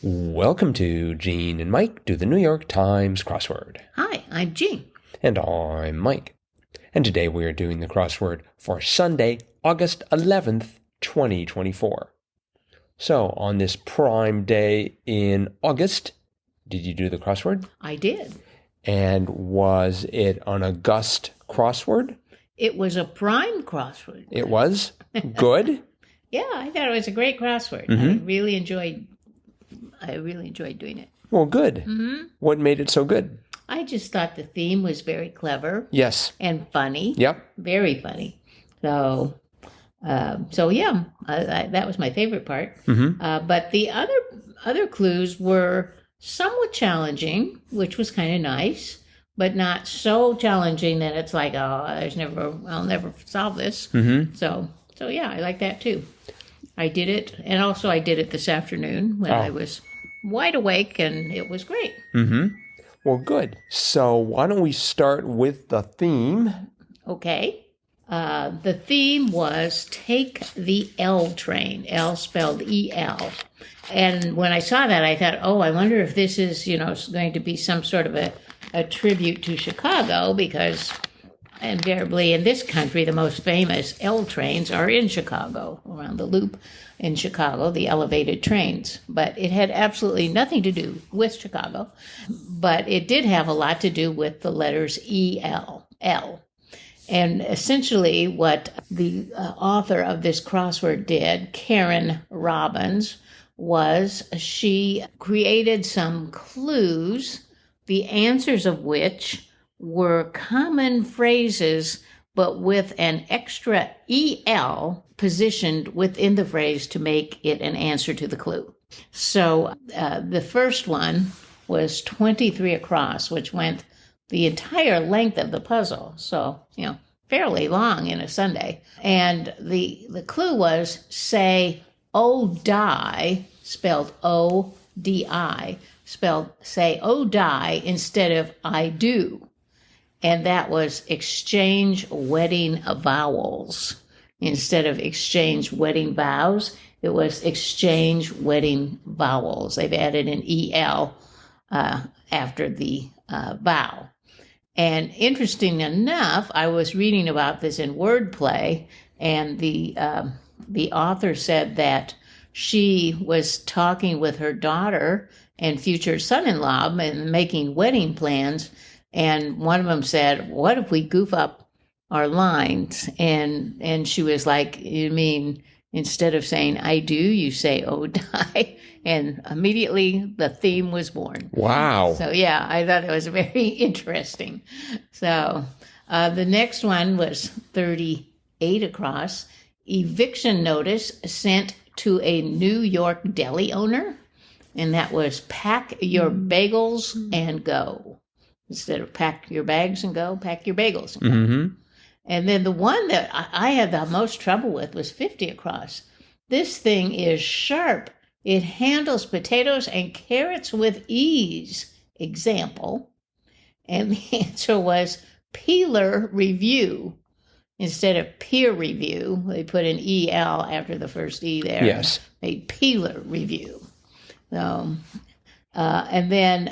Welcome to Gene and Mike do the New York Times crossword. Hi, I'm Jean. And I'm Mike. And today we are doing the crossword for Sunday, August 11th, 2024. So on this prime day in August, did you do the crossword? I did. And was it an august crossword? It was a prime crossword. It was? Good? Yeah, I thought it was a great crossword. Mm-hmm. I really enjoyed doing it. Well, good. Mm-hmm. What made it so good? I just thought the theme was very clever. Yes. And funny. Yep. Very funny. That was my favorite part. Mm-hmm. But the other clues were somewhat challenging, which was kind of nice, but not so challenging that it's like, I'll never solve this. Mm-hmm. So yeah, I like that too. I did it, and also I did it this afternoon when I was wide awake, and it was great. Mm-hmm. Well, good. So why don't we start with the theme? Okay. The theme was Take the L Train, L spelled E-L. And when I saw that, I thought, I wonder if this is, going to be some sort of a tribute to Chicago, because invariably in this country, the most famous L trains are in Chicago, around the loop in Chicago, the elevated trains. But it had absolutely nothing to do with Chicago, but it did have a lot to do with the letters E-L, L. And essentially what the author of this crossword did, Karen Robbins, was she created some clues, the answers of which were common phrases, but with an extra EL positioned within the phrase to make it an answer to the clue. So the first one was 23 across, which went the entire length of the puzzle. So, fairly long in a Sunday. And the clue was say, "Oh, die," spelled O-D-I, say, "Oh, die," instead of "I do." And that was exchange wedding vowels. Instead of exchange wedding vows, it was exchange wedding vowels. They've added an EL after the vow. And interesting enough, I was reading about this in Wordplay, and the author said that she was talking with her daughter and future son-in-law and making wedding plans. And one of them said, "What if we goof up our lines?" And she was like, "You mean instead of saying 'I do,' you say 'oh, die'?" And immediately the theme was born. Wow. So yeah, I thought it was very interesting. So the next one was 38 across. Eviction notice sent to a New York deli owner. And that was pack your bagels and go. Instead of pack your bags and go, pack your bagels and go. Mm-hmm. And then the one that I had the most trouble with was 50 across. This thing is sharp. It handles potatoes and carrots with ease. Example. And the answer was peeler review. Instead of peer review, they put an EL after the first E there. Yes. Made peeler review. So, and then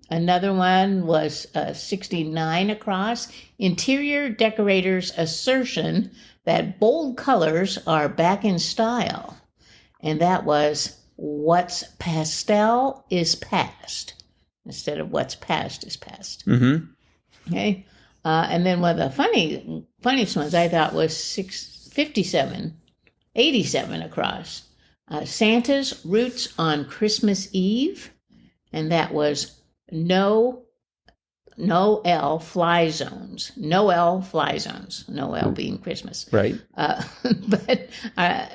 another one was 69 across. Interior decorators' assertion that bold colors are back in style. And that was what's pastel is past. Instead of what's past is past. Mm-hmm. Okay. And then one of the funniest ones I thought was 87 across. Santa's roots on Christmas Eve. And that was no L fly zones. No L fly zones. No L being Christmas. Right. But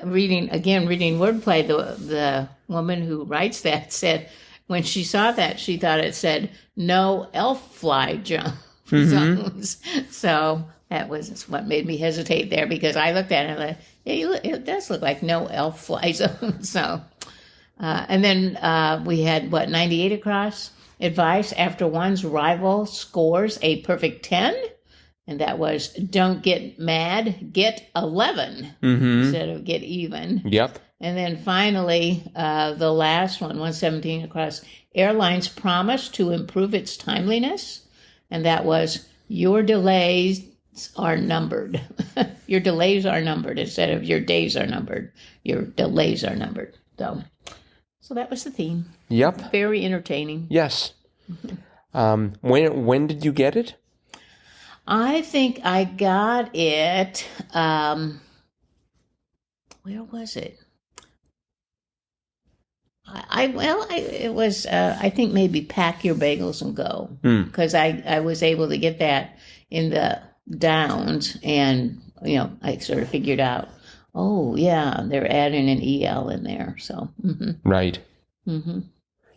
reading Wordplay, the woman who writes that said when she saw that, she thought it said no elf fly zones. So that was what made me hesitate there, because I looked at it and like, it does look like no elf fly zone. So, and then we had 98 across. Advice after one's rival scores a perfect 10. And that was don't get mad, get 11 instead of get even. Yep. And then finally, the last one, 117 across, airlines promised to improve its timeliness. And that was your delays are numbered. Your delays are numbered instead of your days are numbered. Your delays are numbered. So that was the theme. Yep. Very entertaining. Yes. When did you get it? I think I got it. Where was it? It was. I think maybe Pack Your Bagels and Go, because I was able to get that in the Downs, and I sort of figured out. Oh yeah, they're adding an EL in there. So right. Mm-hmm.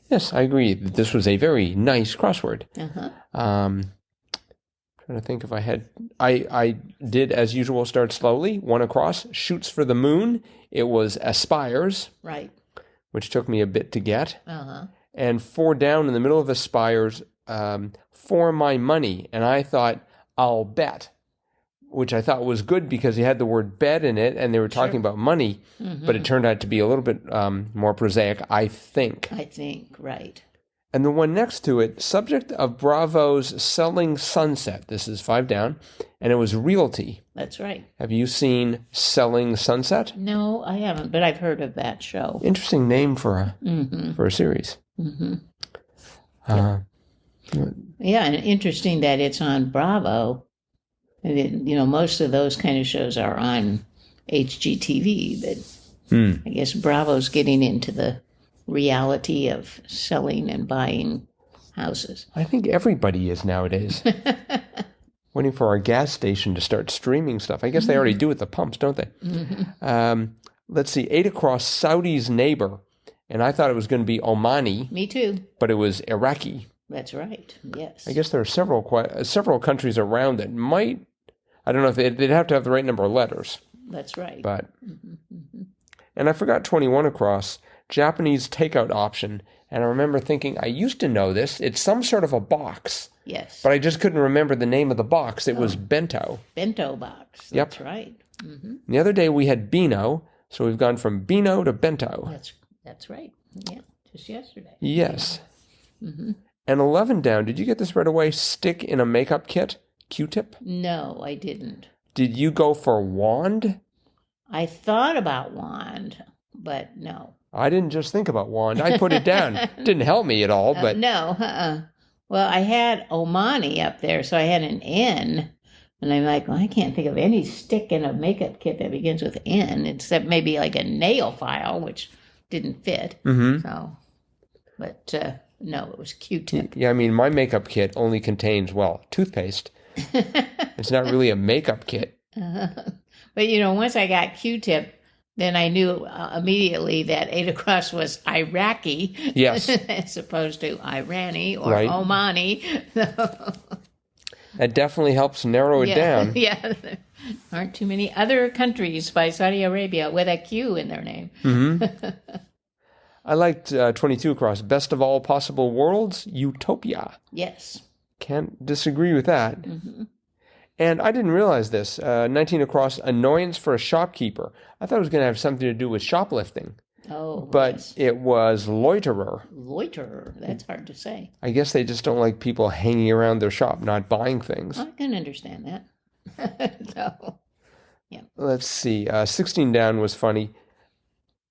Yes, I agree. This was a very nice crossword. Trying to think if I had. I did, as usual, start slowly. One across, shoots for the moon. It was aspires. Right. Which took me a bit to get. Uh-huh. And 4 down in the middle of aspires, for my money. And I thought, I'll bet. Which I thought was good because he had the word bet in it and they were talking about money. But it turned out to be a little bit more prosaic, I think. Right. And the one next to it, subject of Bravo's Selling Sunset. This is 5 down. And it was realty. That's right. Have you seen Selling Sunset? No, I haven't, but I've heard of that show. Interesting name for a series. Yeah, and interesting that it's on Bravo. And most of those kind of shows are on HGTV, but I guess Bravo's getting into the reality of selling and buying houses. I think everybody is nowadays. Waiting for our gas station to start streaming stuff. I guess they already do at the pumps, don't they? Let's see, 8 across, Saudi's neighbor. And I thought it was going to be Omani. Me too. But it was Iraqi. That's right, yes. I guess there are several countries around that might, I don't know if they'd have to have the right number of letters. That's right. But, and I forgot 21 across, Japanese takeout option. And I remember thinking, I used to know this. It's some sort of a box. Yes. But I just couldn't remember the name of the box. It was bento. Bento box. That's right. The other day we had Beano, so we've gone from Beano to bento. That's right. Yeah, just yesterday. Yes. And 11 down, did you get this right away? Stick in a makeup kit? Q-tip? No, I didn't. Did you go for wand? I thought about wand, but no. I didn't just think about wand. I put it down. Didn't help me at all, but... No, Well, I had Omani up there, so I had an N. And I'm like, well, I can't think of any stick in a makeup kit that begins with N, except maybe like a nail file, which didn't fit. So, but no, it was Q-tip. Yeah, I mean, my makeup kit only contains, toothpaste. It's not really a makeup kit. But, once I got Q-tip, then I knew immediately that 8 across was Iraqi. Yes. As opposed to Irani or Omani. That definitely helps narrow it down. Yeah. There aren't too many other countries by Saudi Arabia with a Q in their name. I liked 22 across. Best of all possible worlds, utopia. Yes. Can't disagree with that. And I didn't realize this. 19 across, annoyance for a shopkeeper. I thought it was going to have something to do with shoplifting. Oh, but it was loiterer. Loiterer. That's hard to say. I guess they just don't like people hanging around their shop, not buying things. I can understand that. So, yeah. Let's see. 16 down was funny.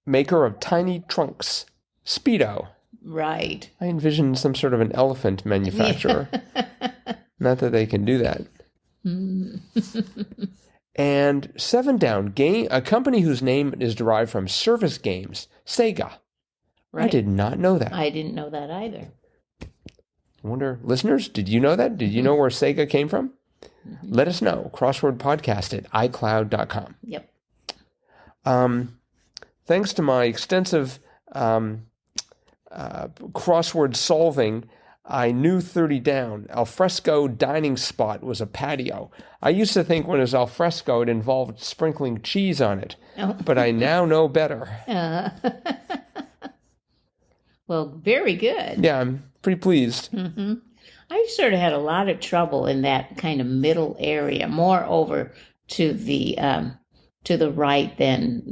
Maker of tiny trunks. Speedo. Right. I envisioned some sort of an elephant manufacturer. Not that they can do that. And 7 down, a company whose name is derived from service games, Sega. Right. I did not know that. I didn't know that either. I wonder, listeners, did you know that? Did you know where Sega came from? Let us know. crosswordpodcast@icloud.com. Yep. Thanks to my extensive crossword solving, I knew 30 down. Alfresco dining spot was a patio. I used to think when it was alfresco, it involved sprinkling cheese on it. Oh. But I now know better. Well, very good. Yeah, I'm pretty pleased. I've sort of had a lot of trouble in that kind of middle area, more over to the right than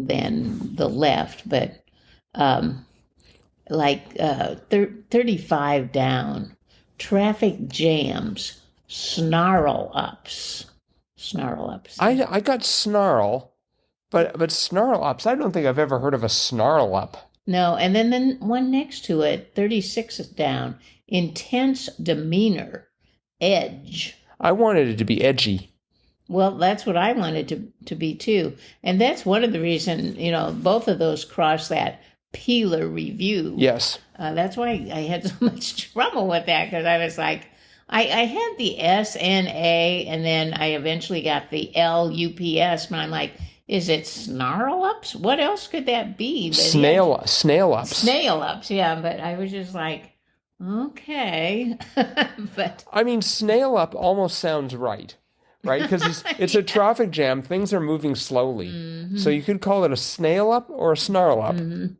the left, but like 35 down, traffic jams, snarl-ups. I got snarl, but snarl-ups, I don't think I've ever heard of a snarl-up. No, and then the one next to it, 36 down, intense demeanor, edge. I wanted it to be edgy. Well, that's what I wanted to be too. And that's one of the reasons, both of those cross that Peeler review. Yes. That's why I had so much trouble with that, because I was like, I had the SNA, and then I eventually got the LUPS, but I'm like, is it snarl-ups? What else could that be? Snail-ups. Snail-ups, yeah, but I was just like, okay. But I mean, snail-up almost sounds right? Because it's a traffic jam. Things are moving slowly. Mm-hmm. So you could call it a snail-up or a snarl-up. Mm-hmm.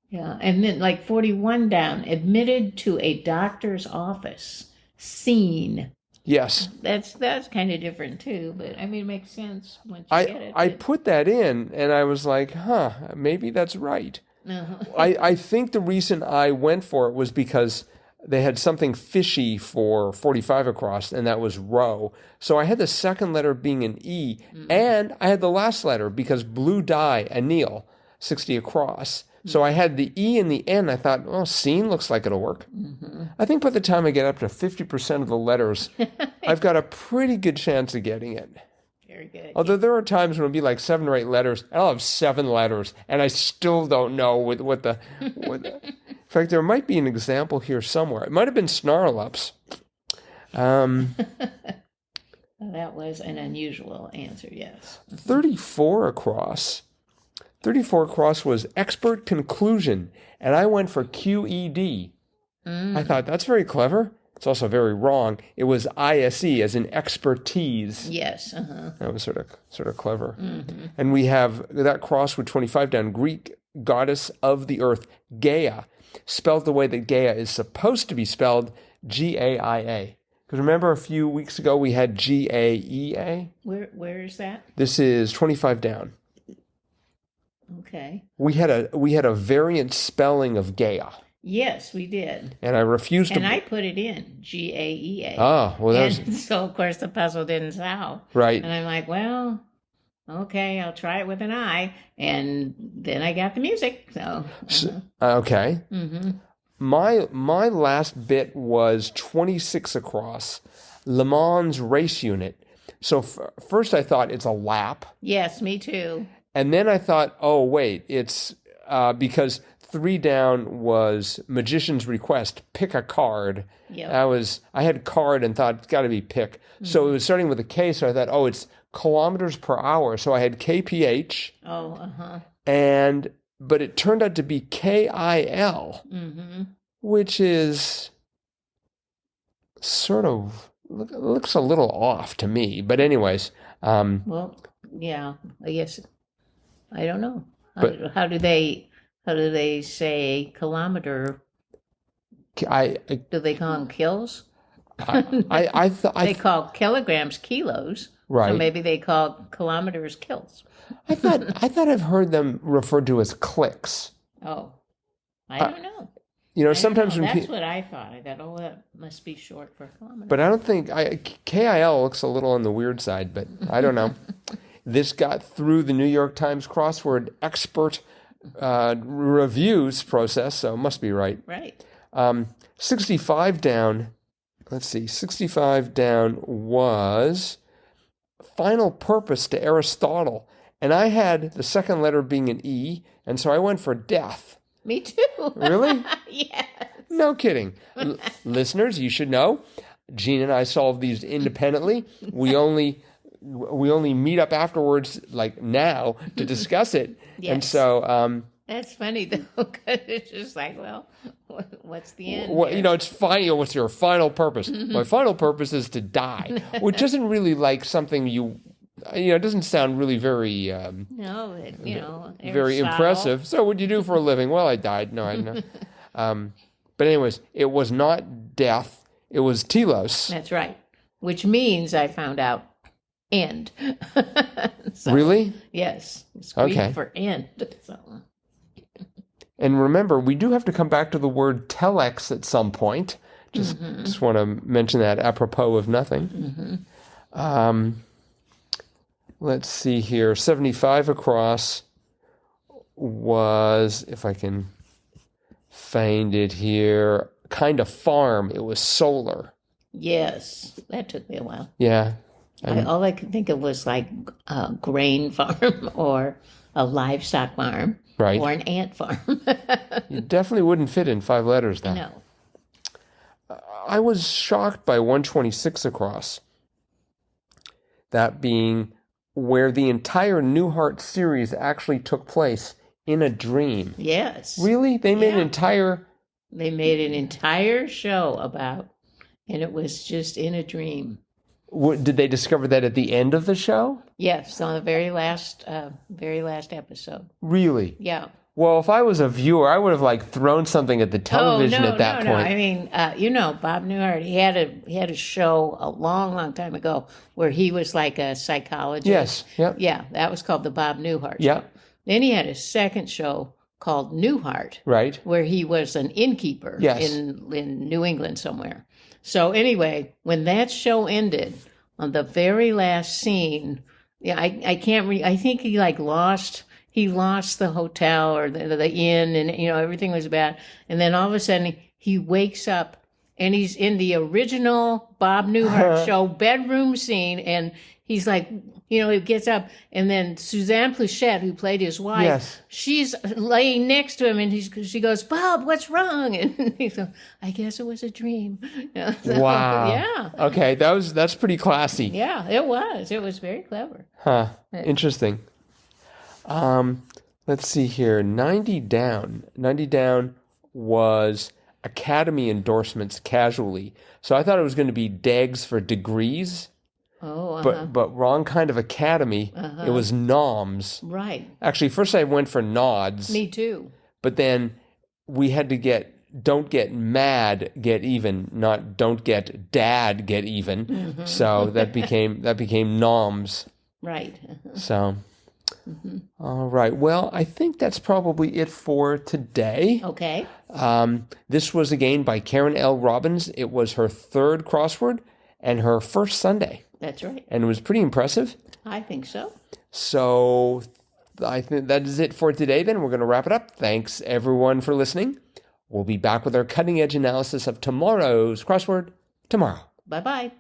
Yeah, and then like 41 down, admitted to a doctor's office. Seen. Yes. That's kind of different too, but I mean, it makes sense once you get it. I put that in, and I was like, maybe that's right. Uh-huh. I think the reason I went for it was because they had something fishy for 45 across, and that was row. So I had the second letter being an E, and I had the last letter because blue dye, anneal, 60 across. So I had the E and the N. I thought, well, seen looks like it'll work. Mm-hmm. I think by the time I get up to 50% of the letters, I've got a pretty good chance of getting it. Very good. Although there are times when it'll be like 7 or 8 letters, and I'll have 7 letters, and I still don't know what the... In fact, there might be an example here somewhere. It might have been snarl-ups. That was an unusual answer, yes. 34 across. 34 across was expert conclusion, and I went for QED. I thought, that's very clever. It's also very wrong. It was ISE, as in expertise. Yes. Uh-huh. That was sort of clever. Mm-hmm. And we have that cross with 25 down, Greek goddess of the earth, Gaia, spelled the way that Gaia is supposed to be spelled, Gaia. Because remember a few weeks ago we had Gaea? Where is that? This is 25 down. Okay. We had a variant spelling of Gaia. Yes, we did. And I refused to. And I put it in Gaea. Oh, well, so of course the puzzle didn't solve. Right. And I'm like, well, okay, I'll try it with an I, and then I got the music. So. Okay. Mm-hmm. My last bit was 26 across, Le Mans race unit. So first I thought it's a lap. Yes, me too. And then I thought, oh, wait, it's because 3 down was Magician's Request, pick a card. Yep. I had card and thought, it's got to be pick. Mm-hmm. So it was starting with a K, so I thought, oh, it's kilometers per hour. So I had KPH. Oh, uh-huh. But it turned out to be KIL, which is sort of, looks a little off to me. But anyways. Well, yeah, I guess. I don't know. How do they say kilometer? Do they call them kills? They call kilograms kilos. Right. So maybe they call kilometers kills. I thought I've heard them referred to as clicks. Oh, I don't know. Sometimes when that's what I thought. I thought, oh, that must be short for kilometer. But I don't think KIL looks a little on the weird side, but I don't know. This got through the New York Times crossword expert reviews process, so it must be right. Right. 65 down. Let's see. 65 down was final purpose to Aristotle. And I had the second letter being an E, and so I went for death. Me too. Really? Yes. No kidding. Listeners, you should know, Gene and I solved these independently. We only meet up afterwards, like now, to discuss it. Yes. And so... that's funny, though, because it's just like, well, what's the end? Well, it's fine. What's your final purpose? My final purpose is to die, which isn't really like something it doesn't sound really very... very impressive. So what'd you do for a living? Well, I died. No, I know. But anyways, it was not death. It was telos. That's right. Which means, I found out, end. So, Really? yes. It's Greek Okay. for end. So. And remember, we do have to come back to the word telex at some point. Just want to mention that apropos of nothing. Let's see here. 75 across was, if I can find it here, kind of farm. It was solar. Yes. That took me a while. Yeah. All I could think of was like a grain farm or a livestock farm. Right. Or an ant farm. You definitely wouldn't fit in 5 letters, though. No. I was shocked by 126 across. That being where the entire Newhart series actually took place in a dream. Yes. Really? They made an entire... They made an entire show about, and it was just in a dream. Did they discover that at the end of the show? Yes, on the very last episode. Really? Yeah. Well, if I was a viewer, I would have thrown something at the television at that point. No. I mean, Bob Newhart. He had a show a long, long time ago where he was like a psychologist. Yes. Yep. Yeah, that was called the Bob Newhart. Yeah. Show. Then he had a second show called Newhart, Right. where he was an innkeeper in New England somewhere. So anyway, when that show ended, on the very last scene, I can't read. I think he lost the hotel or the inn, and everything was bad. And then all of a sudden he wakes up and he's in the original Bob Newhart show bedroom scene, and he's he gets up, and then Suzanne Plachette, who played his wife, she's laying next to him, and she goes, "Bob, what's wrong?" And he goes, "I guess it was a dream." Wow. Yeah. Okay, that's pretty classy. Yeah, it was. It was very clever. Huh. Interesting. Let's see here. 90 down. 90 down was Academy endorsements casually. So I thought it was going to be DEGs for degrees. Oh, but wrong kind of academy. It was noms. Right. Actually, first I went for nods. Me too. But then we had to get don't get mad, get even, not don't get dad, get even. So that became noms. Right. So, all right. Well, I think that's probably it for today. Okay. This was again by Karen L. Robbins. It was her 3rd crossword and her first Sunday. That's right. And it was pretty impressive. I think so. So I think that is it for today then. We're going to wrap it up. Thanks everyone for listening. We'll be back with our cutting edge analysis of tomorrow's crossword tomorrow. Bye-bye.